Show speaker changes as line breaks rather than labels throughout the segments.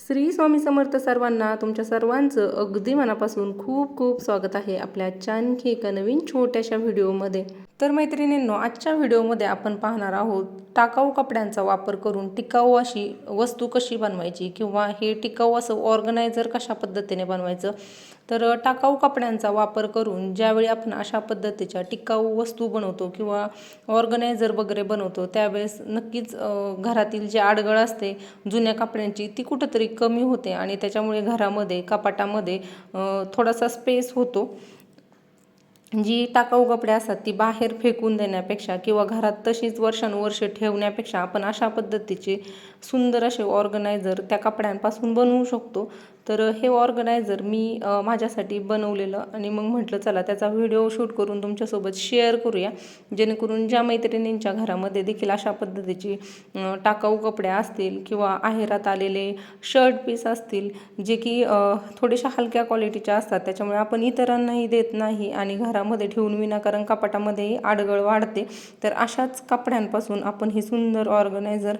श्री स्वामी समर्थ सर्वांना तुमच्या सर्वांचं अगदी मनापासून खूप खूप स्वागत आहे आपल्या आणखी एका नवीन छोट्याशा व्हिडिओमध्ये। तर मैत्रिणींनो, आजच्या व्हिडिओमध्ये आपण पाहणार आहोत टाकाऊ कपड्यांचा वापर करून टिकाऊ अशी वस्तू कशी बनवायची किंवा हे टिकाऊ असं ऑर्गनायझर कशा पद्धतीने बनवायचं। तर टाकाऊ कपड्यांचा वापर करून ज्यावेळी आपण अशा पद्धतीच्या टिकाऊ वस्तू बनवतो किंवा ऑर्गनायझर वगैरे बनवतो त्यावेळेस नक्कीच घरातील जे अडगळ असते जुन्या कपड्यांची ती कुठंतरी कमी होते आणि त्याच्यामुळे घरामध्ये कपाटामध्ये थोडासा स्पेस होतो। जी टाकाऊ कपडे असतात ती बाहेर फेकून देण्यापेक्षा किंवा घरात तशीच वर्षानुवर्षे ठेवण्यापेक्षा आपण अशा पद्धतीचे सुंदर असे ऑर्गनायझर त्या कपड्यांपासून बनवू शकतो। तर हे ऑर्गनायझर मी माझ्यासाठी बनवलेलं आणि मग म्हटलं चला त्याचा व्हिडिओ शूट करून तुमच्यासोबत शेअर करूया, जेणेकरून ज्या मैत्रिणींच्या घरामध्ये देखील अशा पद्धतीची टाकाऊ कपडे असतील किंवा आहेरात आलेले शर्ट पीस असतील जे की थोडेशा हलक्या क्वालिटीचे असतात, त्याच्यामुळे आपण इतरांनाही देत नाही आणि घरामध्ये ठेवून विनाकारण कपाटामध्येही अडगळ वाढते। तर अशाच कपड्यांपासून आपण हे सुंदर ऑर्गनायझर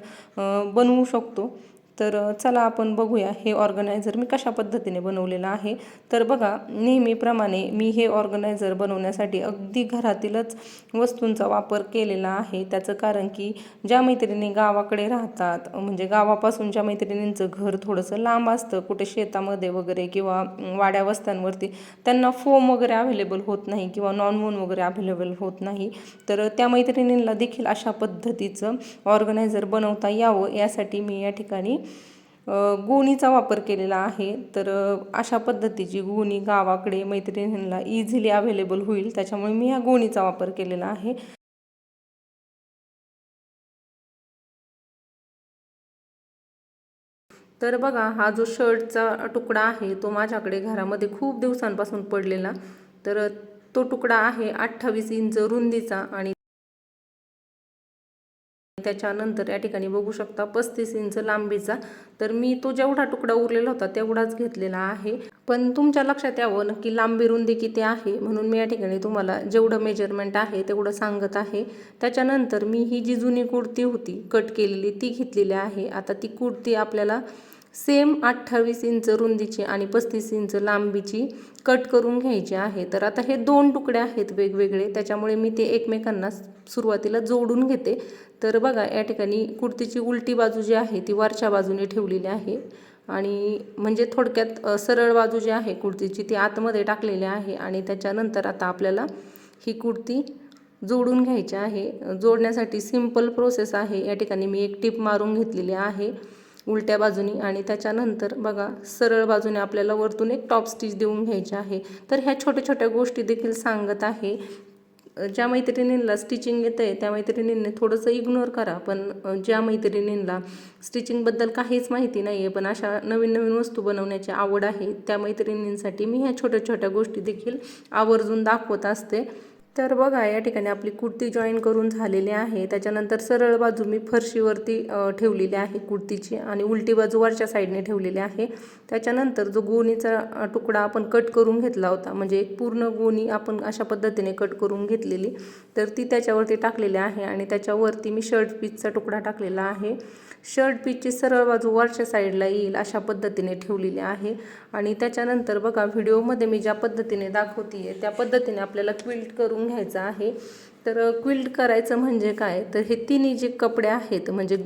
बनवू शकतो। तर चला आपण बघूया हे ऑर्गनायझर मी कशा पद्धतीने बनवलेलं आहे। तर बघा, नेहमीप्रमाणे मी हे ऑर्गनायझर बनवण्यासाठी अगदी घरातीलच वस्तूंचा वापर केलेला आहे। त्याचं कारण की ज्या मैत्रिणी गावाकडे राहतात, म्हणजे गावापासून ज्या मैत्रिणींचं घर थोडंसं लांब असतं, कुठे शेतामध्ये वगैरे किंवा वाड्या वस्त्यांवरती, त्यांना फोम वगैरे अवेलेबल होत नाही किंवा नॉनवोन वगैरे अवेलेबल होत नाही। तर त्या मैत्रिणींना देखील अशा पद्धतीचं ऑर्गनायझर बनवता यावं यासाठी मी या ठिकाणी गोणीचा वापर केलेला आहे। तर अशा पद्धतीची गोणी गावाकडे मैत्रिणींना इझिली अवेलेबल होईल, त्याच्यामुळे मी या गोणीचा वापर केलेला आहे। तर बघा, हा जो शर्टचा तुकडा आहे तो माझ्याकडे घरामध्ये खूप दिवसांपासून पडलेला। तर तो तुकडा आहे 28 इंच रुंदीचा आणि त्याच्यानंतर या ठिकाणी बघू शकता 35 इंच लांबीचा। तर मी तो जेवढा तुकडा उरलेला होता तेवढाच घेतलेला आहे, पण तुमच्या लक्षात यावं नक्की लांबी रुंदी किती आहे म्हणून मी या ठिकाणी तुम्हाला जेवढं मेजरमेंट आहे तेवढं सांगत आहे। त्याच्यानंतर मी ही जी जुनी कुर्ती होती कट केलेली ती घेतलेली आहे। आता ती कुर्ती आपल्याला सेम 28 इंच रुंदीची आणि 35 इंच लांबीची कट करून घ्यायची आहे। तर आता हे दोन तुकडे आहेत वेगवेगळे, त्याच्यामुळे मी ते एकमेकांना सुरुवातीला जोडून घेते। तर बघा, या ठिकाणी कुर्तीची उलटी बाजू जी आहे ती वरच्या बाजूने ठेवलेली आहे आणि म्हणजे थोडक्यात सरळ बाजू जी आहे कुर्तीची ती आतमध्ये टाकलेली आहे आणि त्याच्यानंतर आता आपल्याला ही कुर्ती जोडून घ्यायची आहे। जोडण्यासाठी सिंपल प्रोसेस आहे। या ठिकाणी मी एक टिप मारून घेतलेली आहे उलट्या बाजूनी आणि त्याच्यानंतर बघा सरळ बाजूने आपल्याला वरतून एक टॉप स्टिच देऊन घ्यायची आहे। तर ह्या छोट्या छोट्या गोष्टी देखील सांगत आहे। ज्या मैत्रिणींना स्टिचिंग येतंय त्या मैत्रिणींनी थोडंसं इग्नोर करा, पण ज्या मैत्रिणींना स्टिचिंगबद्दल काहीच माहिती नाही आहे पण अशा नवीन नवीन वस्तू बनवण्याची आवड आहे त्या मैत्रिणींसाठी मी ह्या छोट्या छोट्या गोष्टी देखील आवर्जून दाखवत असते। तर बघा, या ठिकाणी आपली कुर्ती जॉईन करून झालेली आहे। त्याच्यानंतर सरळ बाजू मी फरशीवरती ठेवलेली आहे कुर्तीची आणि उलटी बाजू वरच्या साईडने ठेवलेली आहे। त्याच्यानंतर जो गोणीचा तुकडा आपण कट करून घेतला होता, म्हणजे एक पूर्ण गोणी आपण अशा पद्धतीने कट करून घेतलेली, तर ती त्याच्यावरती टाकलेली आहे आणि त्याच्यावरती मी शर्ट पीसचा तुकडा टाकलेला आहे। शर्ट पीसची सरळ बाजू वरच्या साईडला येईल अशा पद्धतीने ठेवलेली आहे आणि त्याच्यानंतर बघा, व्हिडिओमध्ये मी ज्या पद्धतीने दाखवते त्या पद्धतीने आपल्याला क्विल्ट करून घ्यायचं आहे। तर क्विल्ट करायचं म्हणजे काय, तर हे तिन्ही जे कपडे आहेत म्हणजे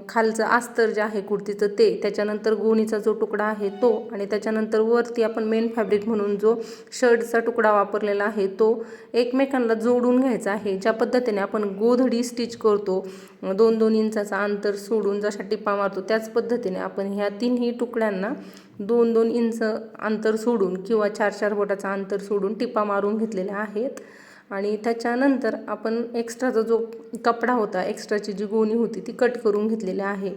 खालचं अस्तर जे आहे कुर्तीचं ते, त्याच्यानंतर गोणीचा जो तुकडा आहे तो आणि त्याच्यानंतर वरती आपण मेन फॅब्रिक म्हणून जो शर्टचा तुकडा वापरलेला आहे तो एकमेकांना जोडून घ्यायचा आहे। ज्या पद्धतीने आपण गोधडी स्टिच करतो 2-2 इंचाचा अंतर सोडून जशा टिपा मारतो त्याच पद्धतीने आपण ह्या तिन्ही तुकड्यांना 2-2 इंच अंतर सोडून किंवा 4-4 बोटाचा अंतर सोडून टिपा मारून घेतलेल्या आहेत आणि त्याच्यानंतर आपण एक्स्ट्राचा जो कपडा होता, एक्स्ट्राची जी गोणी होती ती कट करून घेतलेली आहे।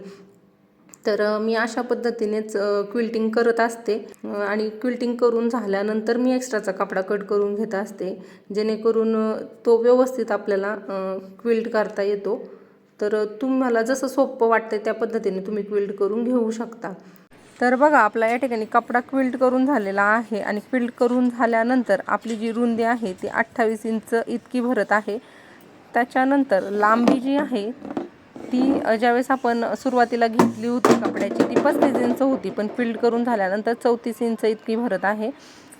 तर मी अशा पद्धतीनेच क्विल्टिंग करत असते आणि क्विल्टिंग करून झाल्यानंतर मी एक्स्ट्राचा कपडा कट करून घेत असते, जेणेकरून तो व्यवस्थित आपल्याला क्विल्ट करता येतो। तर तुम्हाला जसं सोपं वाटतं त्या पद्धतीने तुम्ही क्विल्ट करून घेऊ शकता। तर बघा, आपला या ठिकाणी कपडा क्विल्ट करून झालेला आहे आणि क्विल्ट करून झाल्यानंतर आपली जी रुंदी आहे ती 28 इंच इतकी भरत आहे। त्याच्यानंतर लांबी जी आहे ती ज्यावेळेस आपण सुरुवातीला घेतली होती कपड्याची ती 35 इंच होती, पण फिल्ड करून झाल्यानंतर 34 इंच इतकी भरत आहे.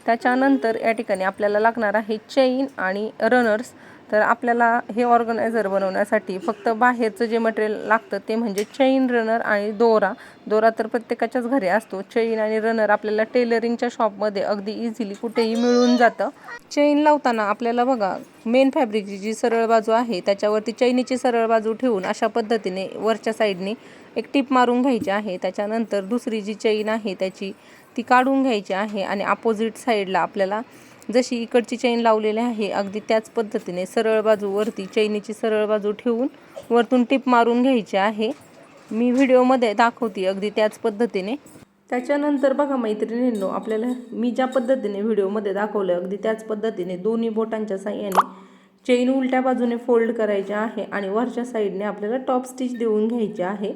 त्याच्यानंतर या ठिकाणी आपल्याला लागणार आहे चेन आणि रनर्स. तर आपल्याला हे ऑर्गनायझर बनवण्यासाठी फक्त बाहेरचं जे मटेरियल लागतं ते म्हणजे चेन, रनर आणि दोरा. दोरा तर प्रत्येकाच्याच घरी असतो. चेन आणि रनर आपल्याला टेलरिंगच्या शॉपमध्ये अगदी इझिली कुठेही मिळून जातं. चेन लावताना आपल्याला बघा मेन फॅब्रिकची जी सरळ बाजू आहे त्याच्यावरती चैनीची सरळ बाजू ठेवून अशा पद्धतीने वरच्या साईडने एक टिप मारून घ्यायची आहे. त्याच्यानंतर दुसरी जी चेन आहे त्याची ती काढून घ्यायची आहे आणि अपोजिट साईडला आपल्याला जशी इकडची चेन लावलेली आहे अगदी त्याच पद्धतीने सरळ बाजूवरती चैनीची सरळ बाजू ठेवून वरतून टिप मारून घ्यायची आहे. मी व्हिडिओमध्ये दाखवते अगदी त्याच पद्धतीने. त्याच्यानंतर बघा मैत्रिणींनो, आपल्याला मी ज्या पद्धतीने व्हिडिओमध्ये दाखवलं अगदी त्याच पद्धतीने दोन्ही बोटांच्या साहाय्याने चेन उलट्या बाजूने फोल्ड करायचे आहे आणि वरच्या साईडने आपल्याला टॉप स्टिच देऊन घ्यायचे आहे.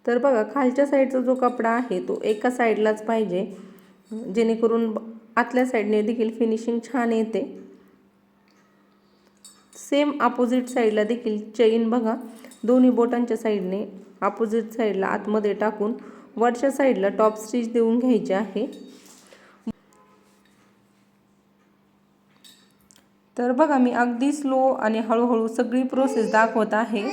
तर बघा खालच्या साईडचा जो कपडा आहे तो एका साईडलाच पाहिजे, जेणेकरून आतल्या साईडने देखील फिनिशिंग छान येते. सेम अपोजिट साईडला देखील चेन बघा दोन्ही बोटांच्या साईडने अपोजिट साईडला आतमध्ये टाकून वरच्या साईडला टॉप स्टिच देऊन घ्यायचे आहे. तर बघा मी अगदी स्लो आणि हळूहळू सगळी प्रोसेस दाखवत आहे,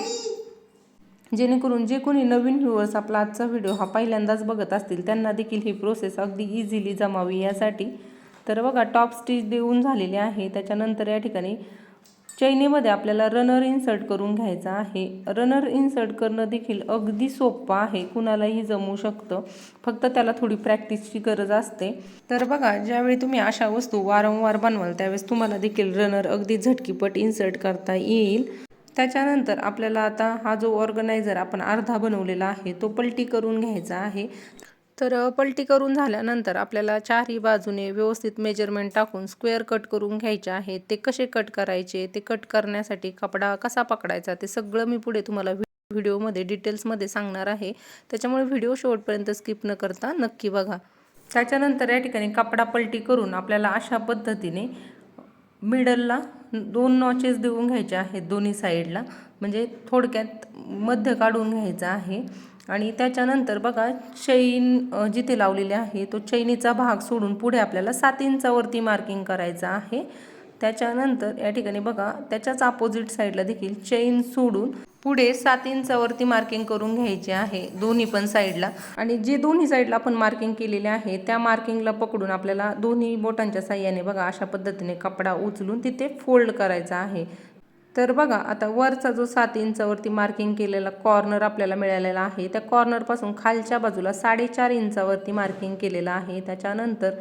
जेणेकरून जे कोणी नवीन व्ह्यूअर्स आपला आजचा व्हिडिओ हा पहिल्यांदाच बघत असतील त्यांना देखील ही प्रोसेस अगदी इझिली जमावी यासाठी. तर बघा टॉप स्टिच देऊन झालेले आहे. त्याच्यानंतर या ठिकाणी चैनीमध्ये आपल्याला रनर इन्सर्ट करून घ्यायचा आहे. रनर इन्सर्ट करणं देखील अगदी सोपं आहे, कुणालाही जमू शकतं, फक्त त्याला थोडी प्रॅक्टिसची गरज असते. तर बघा ज्यावेळी तुम्ही अशा वस्तू वारंवार बनवाल त्यावेळेस तुम्हाला देखील रनर अगदी झटकीपट इन्सर्ट करता येईल. त्याच्यानंतर आपल्याला आता हा जो ऑर्गनायझर आपण अर्धा बनवलेला आहे तो पलटी करून घ्यायचा आहे. तर पलटी करून झाल्यानंतर आपल्याला चारही बाजूने व्यवस्थित मेजरमेंट टाकून स्क्वेअर कट करून घ्यायचे आहे. ते कसे कट करायचे, ते कट करण्यासाठी कपडा कसा पकडायचा ते सगळं मी पुढे तुम्हाला व्हिडिओमध्ये डिटेल्समध्ये सांगणार आहे. त्याच्यामुळे व्हिडिओ शेवटपर्यंत स्किप न करता नक्की बघा. त्याच्यानंतर या ठिकाणी कपडा पलटी करून आपल्याला अशा पद्धतीने मिडलला 2 नॉचेस देऊन घ्यायचे आहेत दोन्ही साईडला, म्हणजे थोडक्यात मध्य काढून घ्यायचा आहे. आणि त्याच्यानंतर बघा चैन जिथे लावलेली आहे तो चैनीचा भाग सोडून पुढे आपल्याला 7 इंचावरती मार्किंग करायचं आहे. त्याच्यानंतर या ठिकाणी बघा त्याच्याच अपोजिट साईडला देखील चेन सोडून पुढे 7 इंचावरती मार्किंग करून घ्यायचे आहे दोन्ही पण साईडला. आणि जे दोन्ही साईडला आपण मार्किंग केलेले आहे त्या मार्किंगला पकडून आपल्याला दोन्ही बोटांच्या साह्याने बघा अशा पद्धतीने कपडा उचलून तिथे फोल्ड करायचा आहे. तर बघा आता वरचा जो 7 इंचावरती मार्किंग केलेला कॉर्नर आपल्याला मिळालेला आहे त्या कॉर्नरपासून खालच्या बाजूला 4.5 इंचावरती मार्किंग केलेलं आहे. त्याच्यानंतर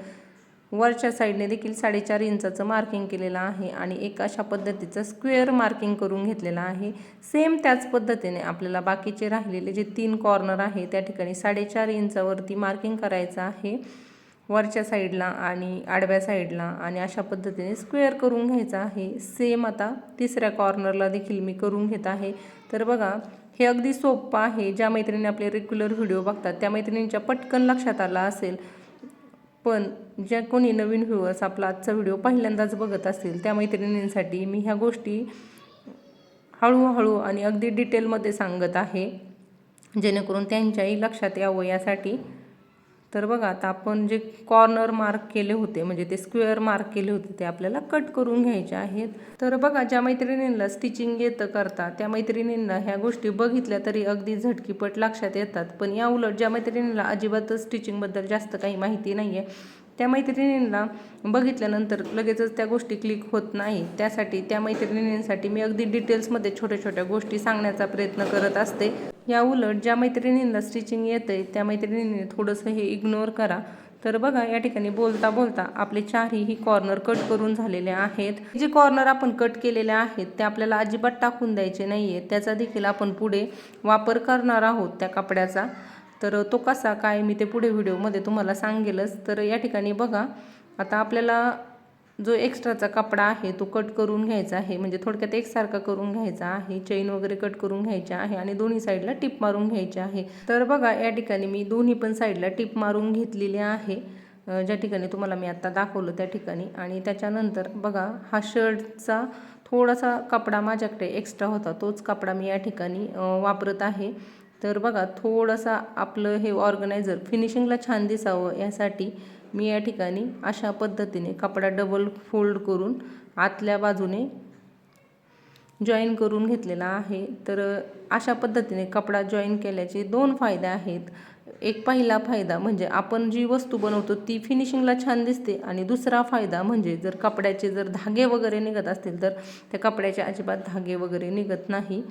वरच्या साईडने देखील 4.5 इंचाचं मार्किंग केलेलं आहे आणि एक अशा पद्धतीचं स्क्वेअर मार्किंग करून घेतलेलं आहे. सेम त्याच पद्धतीने आपल्याला बाकीचे राहिलेले जे 3 कॉर्नर आहे त्या ठिकाणी 4.5 इंचावरती मार्किंग करायचं आहे वरच्या साईडला आणि आडव्या साईडला आणि अशा पद्धतीने स्क्वेअर करून घ्यायचं आहे. सेम आता तिसऱ्या कॉर्नरला देखील मी करून घेत आहे. तर बघा हे अगदी सोपं आहे. ज्या मैत्रिणी आपले रेग्युलर व्हिडिओ बघतात त्या मैत्रिणींच्या पटकन लक्षात आलं असेल, पण ज्या कोणी नवीन व्ह्यूअर्स आपला आजचा व्हिडिओ पहिल्यांदाच बघत असतील त्या मैत्रिणींसाठी मी ह्या गोष्टी हळूहळू आणि अगदी डिटेलमध्ये सांगत आहे, जेणेकरून त्यांच्याही लक्षात यावं यासाठी. तर बघा आता आपण जे कॉर्नर मार्क केले होते म्हणजे ते स्क्वेअर मार्क केले होते ते आपल्याला कट करून घ्यायचे आहेत. तर बघा ज्या मैत्रिणींना स्टिचिंग येतं करता त्या मैत्रिणींना ह्या गोष्टी बघितल्या तरी अगदी झटकीपट लक्षात येतात, पण या उलट ज्या मैत्रिणींना अजिबातच स्टिचिंगबद्दल जास्त काही माहिती नाही आहे त्या मैत्रिणींना बघितल्यानंतर लगेचच त्या गोष्टी क्लिक होत नाही. त्यासाठी त्या मैत्रिणींसाठी मी अगदी डिटेल्समध्ये छोट्या छोट्या गोष्टी सांगण्याचा प्रयत्न करत असते. या उलट ज्या मैत्रिणींना स्टिचिंग येतंय त्या मैत्रिणींनी थोडंसं हे इग्नोर करा. तर बघा या ठिकाणी बोलता बोलता आपले चारही कॉर्नर कट करून झालेले आहेत. जे कॉर्नर आपण कट केलेले आहेत ते आपल्याला अजिबात टाकून द्यायचे नाहीये, त्याचा देखील आपण पुढे वापर करणार आहोत त्या कपड्याचा. तर तो कसा काय मी ते पुढे व्हिडिओमध्ये तुम्हाला सांगेलच. तर या ठिकाणी बघा आता आपल्याला जो एक्स्ट्राचा कपडा आहे तो कट करून घ्यायचा आहे, म्हणजे थोडक्यात एकसारखा करून घ्यायचा आहे. चेन वगैरे कट करून घ्यायची आहे आणि दोन्ही साईडला टिप मारून घ्यायची आहे. तर बघा या ठिकाणी मी दोन्ही पण साईडला टिप मारून घेतलेली आहे. ज्या ठिकाणी तुम्हाला मी आता दाखवलं त्या ठिकाणी. आणि त्याच्यानंतर बघा हा शर्टचा थोडासा कपडा माझ्याकडे एक्स्ट्रा होता, तोच कपडा मी या ठिकाणी वापरत आहे. तर बघा थोडासा आपलं हे ऑर्गनायझर फिनिशिंगला छान दिसावं यासाठी मी या ठिकाणी अशा पद्धतीने कपडा डबल फोल्ड करून आतल्या बाजूने जॉईन करून घेतलेला आहे. तर अशा पद्धतीने कपडा जॉईन केल्याचे 2 फायदे आहेत. एक पहिला फायदा म्हणजे आपण जी वस्तू बनवतो ती फिनिशिंगला छान दिसते, आणि दुसरा फायदा म्हणजे जर कपड्याचे जर धागे वगैरे निघत असतील तर त्या कपड्याचे अजिबात धागे वगैरे निघत नाही.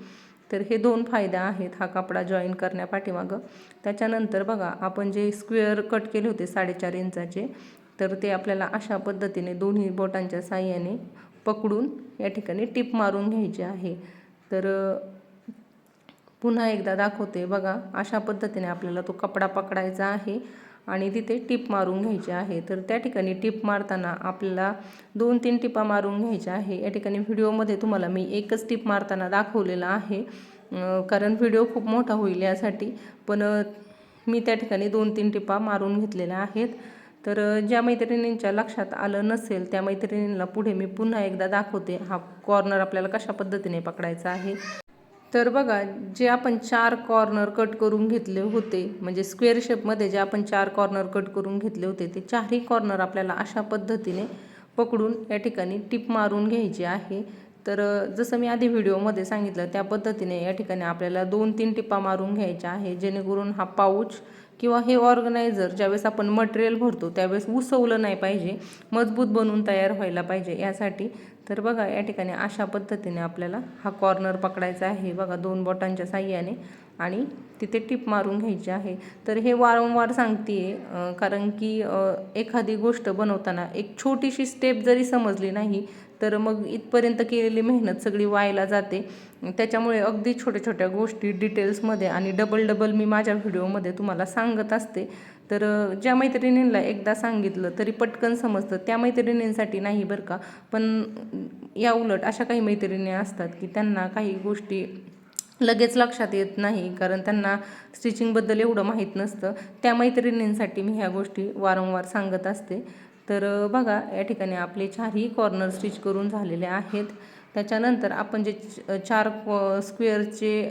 तर हे 2 फायदे आहेत हा कपडा जॉईन करण्यापाठीमागं. त्याच्यानंतर बघा आपण जे स्क्वेअर कट केले होते 4.5 इंचाचे, तर ते आपल्याला अशा पद्धतीने दोन्ही बोटांच्या साहाय्याने पकडून या ठिकाणी टिप मारून घ्यायची आहे. तर पुन्हा एकदा दाखवते बघा, अशा पद्धतीने आपल्याला तो कपडा पकडायचा आहे आणि तिथे टिप मारून घ्यायची आहे. तर त्या ठिकाणी टिप मारताना आपल्याला 2-3 टिपा मारून घ्यायच्या आहे. या ठिकाणी व्हिडिओमध्ये तुम्हाला मी एकच टिप मारताना दाखवलेला आहे, कारण व्हिडिओ खूप मोठा होईल यासाठी. पण मी त्या ठिकाणी 2-3 टिपा मारून घेतलेल्या आहेत. तर ज्या मैत्रिणींच्या लक्षात आलं नसेल त्या मैत्रिणींना पुढे मी पुन्हा एकदा दाखवते हा कॉर्नर आपल्याला कशा पद्धतीने पकडायचा आहे. तर बघा जे आपण 4 कॉर्नर कट करून घेतले होते, म्हणजे स्क्वेअर शेपमध्ये जे आपण 4 कॉर्नर कट करून घेतले होते, ते 4ही कॉर्नर आपल्याला अशा पद्धतीने पकडून या ठिकाणी टिप मारून घ्यायची आहे. तर जसं मी आधी व्हिडिओमध्ये सांगितलं त्या पद्धतीने या ठिकाणी आपल्याला 2-3 टिपा मारून घ्यायच्या आहे, जेणेकरून हा पाऊच किंवा हे ऑर्गनायझर ज्यावेळेस आपण मटेरियल भरतो त्यावेळेस उसवलं नाही पाहिजे, मजबूत बनवून तयार व्हायला पाहिजे यासाठी. तर बघा या ठिकाणी अशा पद्धतीने आपल्याला हा कॉर्नर पकडायचा आहे बघा 2 बोटांच्या साहाय्याने, आणि तिथे टिप मारून घ्यायची आहे. तर हे वारंवार सांगते कारण की एखादी गोष्ट बनवताना एक छोटीशी स्टेप जरी समजली नाही तर मग इथपर्यंत केलेली मेहनत सगळी वायाला जाते. त्याच्यामुळे अगदी छोट्या छोट्या गोष्टी डिटेल्समध्ये आणि डबल मी माझ्या व्हिडिओमध्ये तुम्हाला सांगत असते. तर ज्या मैत्रिणींना एकदा सांगितलं तरी पटकन समजतं त्या मैत्रिणींसाठी नाही बरं का. पण या उलट अशा काही मैत्रिणी असतात की त्यांना काही गोष्टी लगेच लक्षात येत नाही, कारण त्यांना स्टिचिंगबद्दल एवढं माहीत नसतं. त्या मैत्रिणींसाठी मी ह्या गोष्टी वारंवार सांगत असते. तर बघा या ठिकाणी आपले 4ही कॉर्नर स्टिच करून झालेले आहेत. त्याच्यानंतर आपण जे 4 स्क्वेअरचे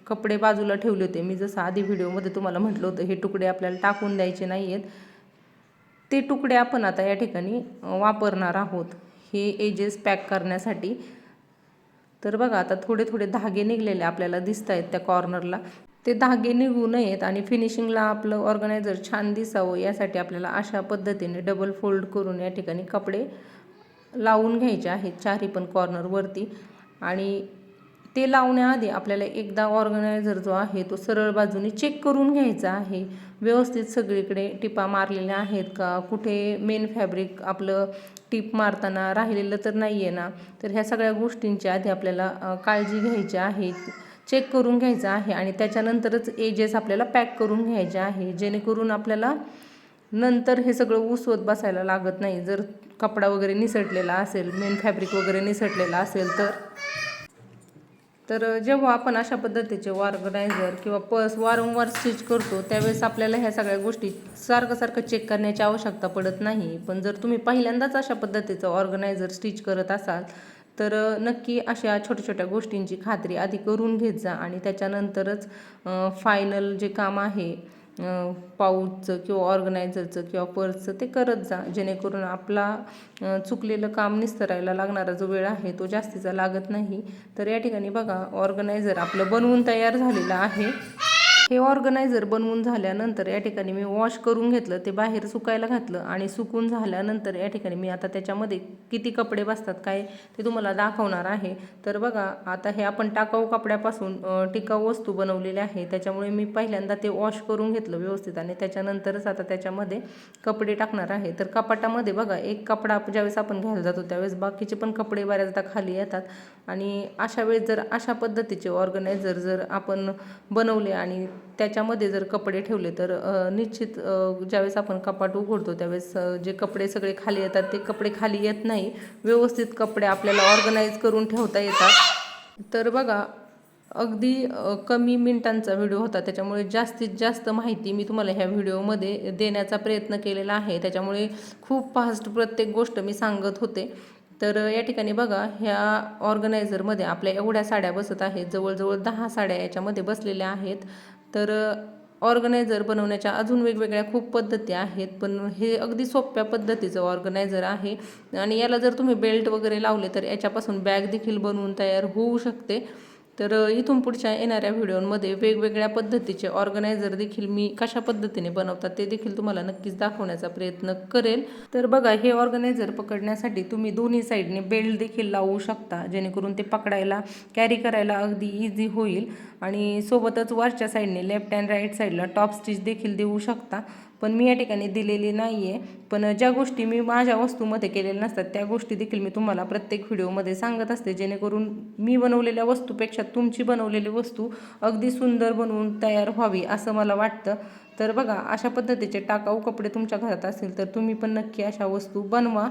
कपडे बाजूला ठेवले होते, मी जसं आधी व्हिडिओमध्ये तुम्हाला म्हटलं होतं हे तुकडे आपल्याला टाकून द्यायचे नाही आहेत, ते तुकडे आपण आता या ठिकाणी वापरणार आहोत हे एजेस पॅक करण्यासाठी. तर बघा आता थोडे थोडे धागे निघलेले आपल्याला दिसत आहेत त्या कॉर्नरला. ते धागे निघू नयेत आणि फिनिशिंगला आपलं ऑर्गनायझर छान दिसावं यासाठी आपल्याला अशा पद्धतीने डबल फोल्ड करून या ठिकाणी कपडे लावून घ्यायचे आहेत 4ही पण कॉर्नरवरती. आणि ते लावण्याआधी आपल्याला एकदा ऑर्गनायझर जो आहे तो सरळ बाजूने चेक करून घ्यायचा आहे, व्यवस्थित सगळीकडे टिपा मारलेल्या आहेत का, कुठे मेन फॅब्रिक आपलं टिप मारताना राहिलेलं तर नाही आहे ना. तर ह्या सगळ्या गोष्टींची आधी आपल्याला काळजी घ्यायची आहे, चेक करून घ्यायचं आहे. आणि त्याच्यानंतरच एजेस आपल्याला पॅक करून घ्यायचे आहे, जेणेकरून आपल्याला नंतर हे सगळं उसवत बसायला लागत नाही. जर कपडा वगैरे निसटलेला असेल, मेन फॅब्रिक वगैरे निसटलेला असेल तर जेव्हा आपण अशा पद्धतीचे ऑर्गनायझर किंवा पर्स वारंवार स्टिच करतो त्यावेळेस आपल्याला ह्या सगळ्या गोष्टी सारखं चेक करण्याची आवश्यकता पडत नाही. पण जर तुम्ही पहिल्यांदाच अशा पद्धतीचं ऑर्गनायझर स्टिच करत असाल तर नक्की अशा छोट्या छोट्या गोष्टींची खात्री आधी करून घेत जा, आणि त्याच्यानंतरच फायनल जे काम आहे पाऊचचं किंवा ऑर्गनायझरचं किंवा पर्सचं ते करत जा, जेणेकरून आपला चुकलेलं काम निस्तरायला लागणारा जो वेळ आहे तो जास्तीचा लागत नाही. तर या ठिकाणी बघा ऑर्गनायझर आपलं बनवून तयार झालेलं आहे. हे ऑर्गनायझर बनवून झाल्यानंतर या ठिकाणी मी वॉश करून घेतलं, ते बाहेर सुकायला घातलं, आणि सुकून झाल्यानंतर या ठिकाणी मी आता त्याच्यामध्ये किती कपडे बसतात काय ते तुम्हाला दाखवणार आहे. तर बघा आता हे आपण टाकाऊ कपड्यापासून टिकाऊ वस्तू बनवलेली आहे, त्याच्यामुळे मी पहिल्यांदा ते वॉश करून घेतलं व्यवस्थित आणि त्याच्यानंतरच आता त्याच्यामध्ये कपडे टाकणार आहे. तर कपाटामध्ये बघा एक कपडा ज्यावेळेस आपण घ्यायला जातो त्यावेळेस बाकीचे पण कपडे बऱ्याचदा खाली येतात, आणि अशा वेळेस जर अशा पद्धतीचे ऑर्गनायझर जर आपण बनवले आणि त्याच्यामध्ये जर कपडे ठेवले तर निश्चित ज्यावेळेस आपण कपाट उघडतो त्यावेळेस जे कपडे सगळे खाली येतात ते कपडे खाली येत नाही, व्यवस्थित कपडे आपल्याला ऑर्गनाईज करून ठेवता येतात. तर बघा अगदी कमी मिनिटांचा व्हिडिओ होता, त्याच्यामुळे जास्तीत जास्त माहिती मी तुम्हाला ह्या व्हिडिओमध्ये देण्याचा प्रयत्न केलेला आहे. त्याच्यामुळे खूप फास्ट प्रत्येक गोष्ट मी सांगत होते. तर या ठिकाणी बघा, ह्या ऑर्गनायझरमध्ये आपल्या एवढ्या साड्या बसत आहेत, जवळजवळ 10 साड्या याच्यामध्ये बसलेल्या आहेत. तर ऑर्गनायझर बनवण्याच्या अजून वेगवेगळ्या खूप पद्धती आहेत, पण हे अगदी सोप्या पद्धतीचं ऑर्गनायझर आहे. आणि याला जर तुम्ही बेल्ट वगैरे लावले तर याच्यापासून बॅग देखील बनवून तयार होऊ शकते. तर इथून पुढच्या येणाऱ्या व्हिडिओमध्ये वेगवेगळ्या पद्धतीचे ऑर्गनायझर देखील मी कशा पद्धतीने बनवतात ते देखील तुम्हाला नक्कीच दाखवण्याचा प्रयत्न करेल. तर बघा, हे ऑर्गनायझर पकडण्यासाठी तुम्ही दोन्ही साईडने बेल्ट देखील लावू शकता, जेणेकरून ते पकडायला, कॅरी करायला अगदी इझी होईल. आणि सोबतच वरच्या साईडने लेफ्ट अँड राईट साईडला टॉप स्टिच देखील देऊ शकता, पण मी या ठिकाणी दिलेली नाही आहे. पण ज्या गोष्टी मी माझ्या वस्तूमध्ये केलेल्या नसतात त्या गोष्टी देखील मी तुम्हाला प्रत्येक व्हिडिओमध्ये सांगत असते, जेणेकरून मी बनवलेल्या वस्तूपेक्षा तुमची बनवलेली वस्तू अगदी सुंदर बनवून तयार व्हावी असं मला वाटतं. तर बघा, अशा पद्धतीचे टाकाऊ कपडे तुमच्या घरात असतील तर तुम्ही पण नक्की अशा वस्तू बनवा.